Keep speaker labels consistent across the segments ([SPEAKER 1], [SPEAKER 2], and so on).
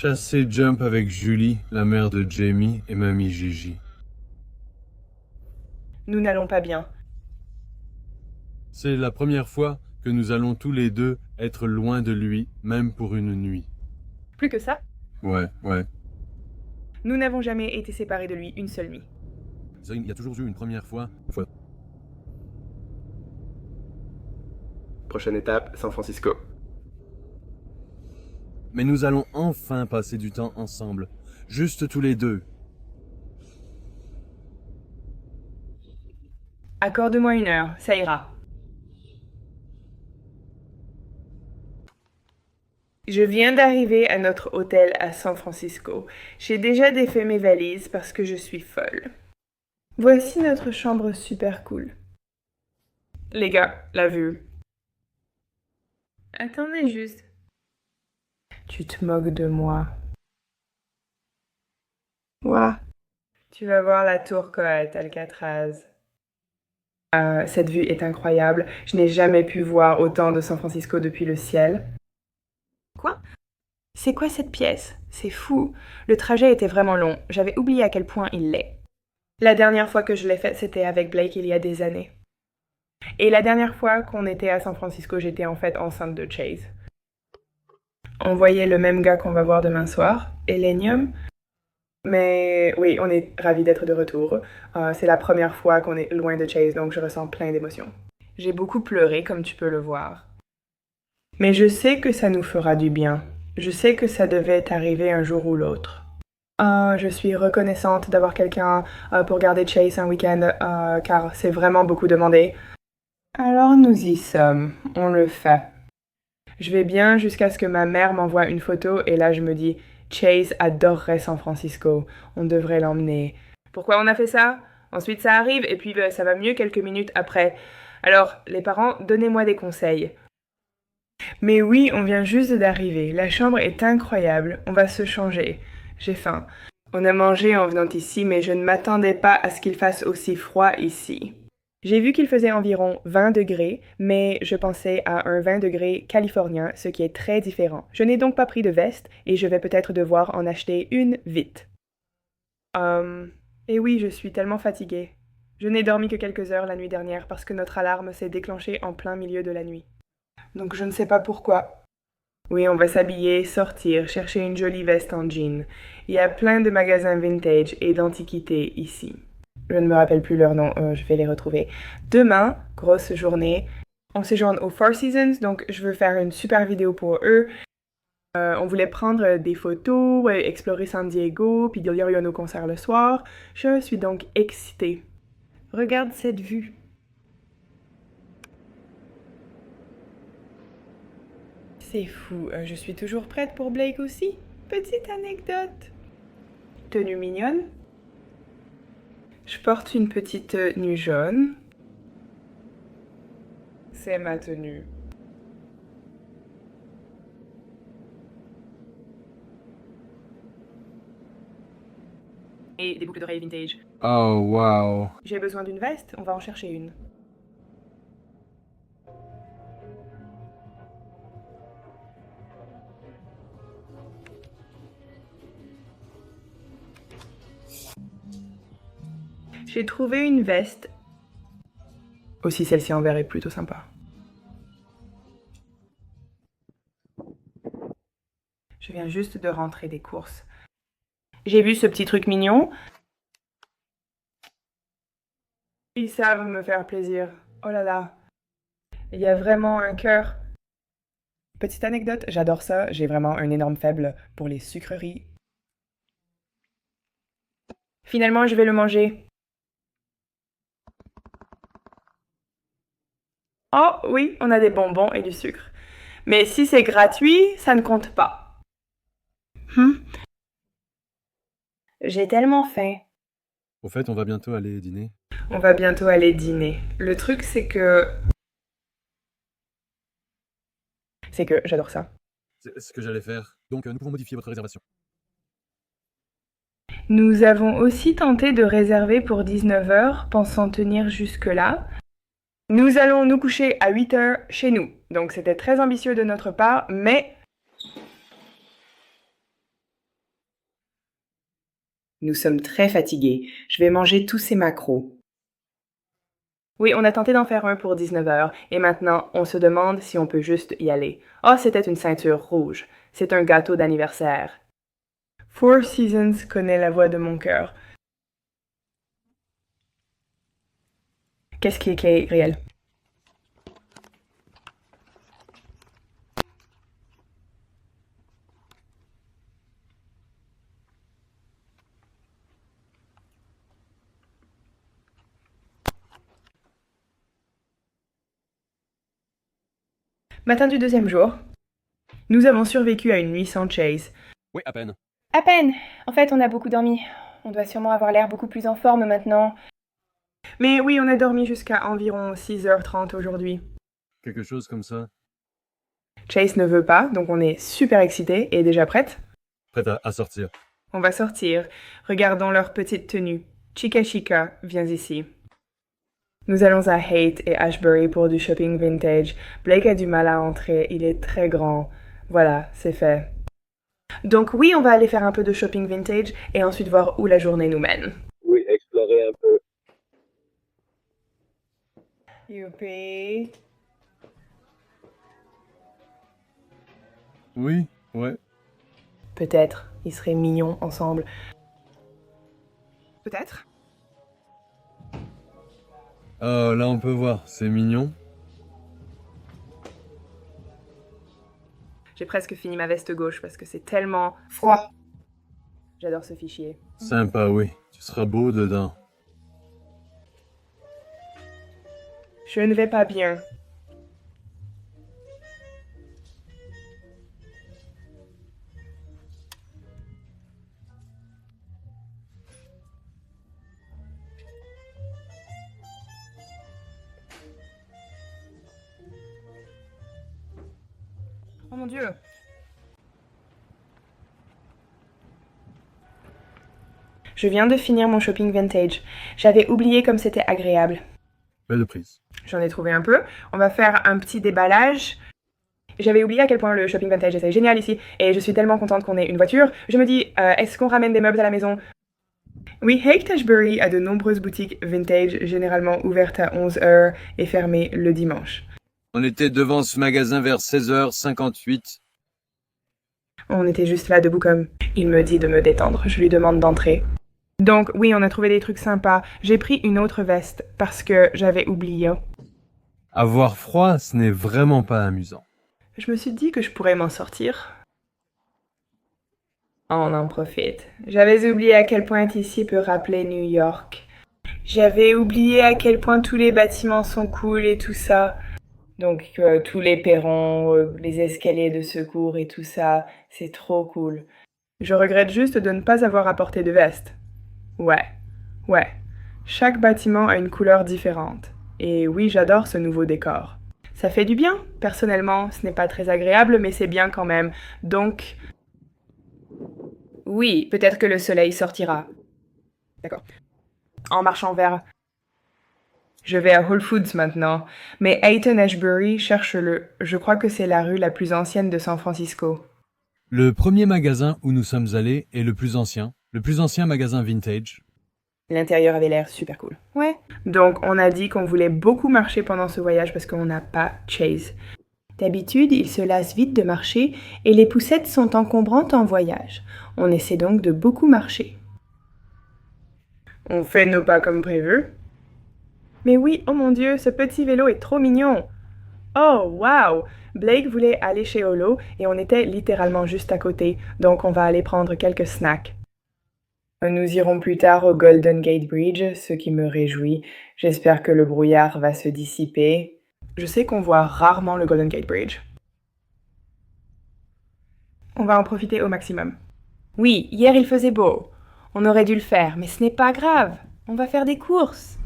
[SPEAKER 1] Chasser Jump avec Julie, la mère de Jamie et mamie Gigi.
[SPEAKER 2] Nous n'allons pas bien.
[SPEAKER 1] C'est la première fois que nous allons tous les deux être loin de lui, même pour une nuit.
[SPEAKER 2] Plus que ça,
[SPEAKER 1] Ouais.
[SPEAKER 2] nous n'avons jamais été séparés de lui une seule nuit.
[SPEAKER 1] Il y a toujours eu une première fois.
[SPEAKER 3] Prochaine étape, San Francisco.
[SPEAKER 1] Mais nous allons enfin passer du temps ensemble. Juste tous les deux.
[SPEAKER 2] Accorde-moi 1 heure, ça ira. Je viens d'arriver à notre hôtel à San Francisco. J'ai déjà défait mes valises parce que je suis folle. Voici notre chambre super cool. Les gars, la vue. Attendez juste. Tu te moques de moi. Ouah. Tu vas voir la tour Coët, Alcatraz. Cette vue est incroyable. Je n'ai jamais pu voir autant de San Francisco depuis le ciel. Quoi? C'est quoi cette pièce? C'est fou. Le trajet était vraiment long. J'avais oublié à quel point il l'est. La dernière fois que je l'ai fait, c'était avec Blake il y a des années. Et la dernière fois qu'on était à San Francisco, j'étais en fait enceinte de Chase. On voyait le même gars qu'on va voir demain soir, Elenium. Mais oui, on est ravis d'être de retour. C'est la première fois qu'on est loin de Chase, donc je ressens plein d'émotions. J'ai beaucoup pleuré, comme tu peux le voir. Mais je sais que ça nous fera du bien. Je sais que ça devait arriver un jour ou l'autre. Je suis reconnaissante d'avoir quelqu'un pour garder Chase un week-end, car c'est vraiment beaucoup demandé. Alors nous y sommes, on le fait. Je vais bien jusqu'à ce que ma mère m'envoie une photo et là je me dis Chase adorerait San Francisco, on devrait l'emmener. Pourquoi on a fait ça? Ensuite ça arrive et puis ça va mieux quelques minutes après. Alors les parents, donnez-moi des conseils. Mais oui, on vient juste d'arriver. La chambre est incroyable. On va se changer. J'ai faim. On a mangé en venant ici, mais je ne m'attendais pas à ce qu'il fasse aussi froid ici. J'ai vu qu'il faisait environ 20 degrés, mais je pensais à un 20 degrés californien, ce qui est très différent. Je n'ai donc pas pris de veste et je vais peut-être devoir en acheter une vite. Et oui, je suis tellement fatiguée. Je n'ai dormi que quelques heures la nuit dernière parce que notre alarme s'est déclenchée en plein milieu de la nuit. Donc je ne sais pas pourquoi. Oui, on va s'habiller, sortir, chercher une jolie veste en jean. Il y a plein de magasins vintage et d'antiquités ici. Je ne me rappelle plus leur nom, je vais les retrouver. Demain, grosse journée, on séjourne au Four Seasons, donc je veux faire une super vidéo pour eux. On voulait prendre des photos, explorer San Diego, puis il y aura nos concerts le soir. Je suis donc excitée. Regarde cette vue. C'est fou, je suis toujours prête pour Blake aussi. Petite anecdote. Tenue mignonne. Je porte une petite tenue jaune. C'est ma tenue. Et des boucles d'oreilles vintage.
[SPEAKER 1] Oh, wow.
[SPEAKER 2] J'ai besoin d'une veste, on va en chercher une. J'ai trouvé une veste. Aussi, celle-ci en verre est plutôt sympa. Je viens juste de rentrer des courses. J'ai vu ce petit truc mignon. Ils savent me faire plaisir. Oh là là. Il y a vraiment un cœur. Petite anecdote, j'adore ça. J'ai vraiment un énorme faible pour les sucreries. Finalement, je vais le manger. Oh oui, on a des bonbons et du sucre. Mais si c'est gratuit, ça ne compte pas. J'ai tellement faim.
[SPEAKER 1] Au fait, on va bientôt aller dîner.
[SPEAKER 2] On va bientôt aller dîner. Le truc, c'est que j'adore ça.
[SPEAKER 1] C'est ce que j'allais faire. Donc, nous pouvons modifier votre réservation.
[SPEAKER 2] Nous avons aussi tenté de réserver pour 19h, pensant tenir jusque-là. Nous allons nous coucher à 8h chez nous. Donc c'était très ambitieux de notre part, mais Nous sommes très fatigués. Je vais manger tous ces maquereaux. Oui, on a tenté d'en faire un pour 19 heures, et maintenant, on se demande si on peut juste y aller. Oh, c'était une ceinture rouge. C'est un gâteau d'anniversaire. Four Seasons connaît la voix de mon cœur. Qu'est-ce qui est réel? Matin du deuxième jour. Nous avons survécu à une nuit sans Chase.
[SPEAKER 1] Oui, à peine.
[SPEAKER 3] À peine. En fait, on a beaucoup dormi. On doit sûrement avoir l'air beaucoup plus en forme maintenant.
[SPEAKER 2] Mais oui, on a dormi jusqu'à environ 6h30 aujourd'hui.
[SPEAKER 1] Quelque chose comme ça.
[SPEAKER 2] Chase ne veut pas, donc on est super excités et déjà prête.
[SPEAKER 1] Prête à sortir.
[SPEAKER 2] On va sortir. Regardons leur petite tenue. Chica Chica, viens ici. Nous allons à Haight et Ashbury pour du shopping vintage. Blake a du mal à entrer, il est très grand. Voilà, c'est fait. Donc oui, on va aller faire un peu de shopping vintage et ensuite voir où la journée nous mène.
[SPEAKER 4] Oui, explorer un peu.
[SPEAKER 2] Youpi.
[SPEAKER 1] Oui, ouais.
[SPEAKER 2] Peut-être, ils seraient mignons ensemble. Peut-être.
[SPEAKER 1] Oh, là on peut voir, c'est mignon.
[SPEAKER 2] J'ai presque fini ma veste gauche parce que c'est tellement froid. J'adore ce fichier.
[SPEAKER 1] Sympa, oui. Tu seras beau dedans.
[SPEAKER 2] Je ne vais pas bien. Oh mon Dieu. Je viens de finir mon shopping vintage. J'avais oublié comme c'était agréable.
[SPEAKER 1] Belle prise.
[SPEAKER 2] J'en ai trouvé un peu. On va faire un petit déballage. J'avais oublié à quel point le shopping vintage était génial ici et je suis tellement contente qu'on ait une voiture. Je me dis, est-ce qu'on ramène des meubles à la maison? Oui, Haight Ashbury a de nombreuses boutiques vintage, généralement ouvertes à 11h et fermées le dimanche.
[SPEAKER 1] On était devant ce magasin vers 16h58.
[SPEAKER 2] On était juste là debout comme... Il me dit de me détendre. Je lui demande d'entrer. Donc oui, on a trouvé des trucs sympas. J'ai pris une autre veste parce que j'avais oublié.
[SPEAKER 1] Avoir froid, ce n'est vraiment pas amusant.
[SPEAKER 2] Je me suis dit que je pourrais m'en sortir. On en profite. J'avais oublié à quel point ici peut rappeler New York. J'avais oublié à quel point tous les bâtiments sont cool et tout ça. Donc tous les perrons, les escaliers de secours et tout ça, c'est trop cool. Je regrette juste de ne pas avoir apporté de veste. Ouais. Chaque bâtiment a une couleur différente. Et oui, j'adore ce nouveau décor. Ça fait du bien. Personnellement, ce n'est pas très agréable, mais c'est bien quand même. Donc... Oui, peut-être que le soleil sortira. D'accord. En marchant vers... Je vais à Whole Foods maintenant. Mais Hayton Ashbury, cherche-le. Je crois que c'est la rue la plus ancienne de San Francisco.
[SPEAKER 1] Le premier magasin où nous sommes allés est le plus ancien magasin vintage.
[SPEAKER 2] L'intérieur avait l'air super cool. Ouais. Donc, on a dit qu'on voulait beaucoup marcher pendant ce voyage parce qu'on n'a pas Chase. D'habitude, il se lasse vite de marcher et les poussettes sont encombrantes en voyage. On essaie donc de beaucoup marcher. On fait nos pas comme prévu. Mais oui, oh mon Dieu, ce petit vélo est trop mignon. Oh, wow! Blake voulait aller chez Holo et on était littéralement juste à côté, donc on va aller prendre quelques snacks. Nous irons plus tard au Golden Gate Bridge, ce qui me réjouit. J'espère que le brouillard va se dissiper. Je sais qu'on voit rarement le Golden Gate Bridge. On va en profiter au maximum. Oui, hier il faisait beau. On aurait dû le faire, mais ce n'est pas grave. On va faire des courses.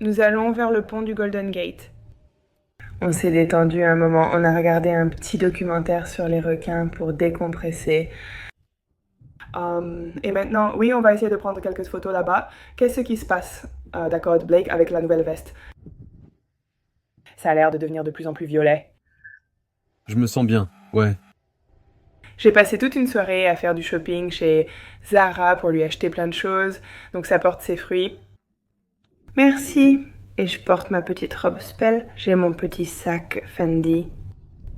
[SPEAKER 2] Nous allons vers le pont du Golden Gate. On s'est détendu un moment, on a regardé un petit documentaire sur les requins pour décompresser. Et maintenant, oui, on va essayer de prendre quelques photos là-bas. Qu'est-ce qui se passe, d'accord, Blake, avec la nouvelle veste? Ça a l'air de devenir de plus en plus violet.
[SPEAKER 1] Je me sens bien, ouais.
[SPEAKER 2] J'ai passé toute une soirée à faire du shopping chez Zara pour lui acheter plein de choses, donc ça porte ses fruits. Merci. Et je porte ma petite robe Spell. J'ai mon petit sac Fendi.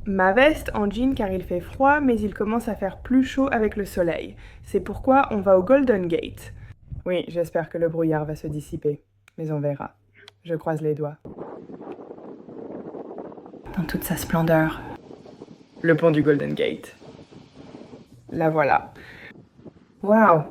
[SPEAKER 2] Ma veste en jean car il fait froid, mais il commence à faire plus chaud avec le soleil. C'est pourquoi on va au Golden Gate. Oui, j'espère que le brouillard va se dissiper, mais on verra. Je croise les doigts. Dans toute sa splendeur. Le pont du Golden Gate. La voilà. Waouh!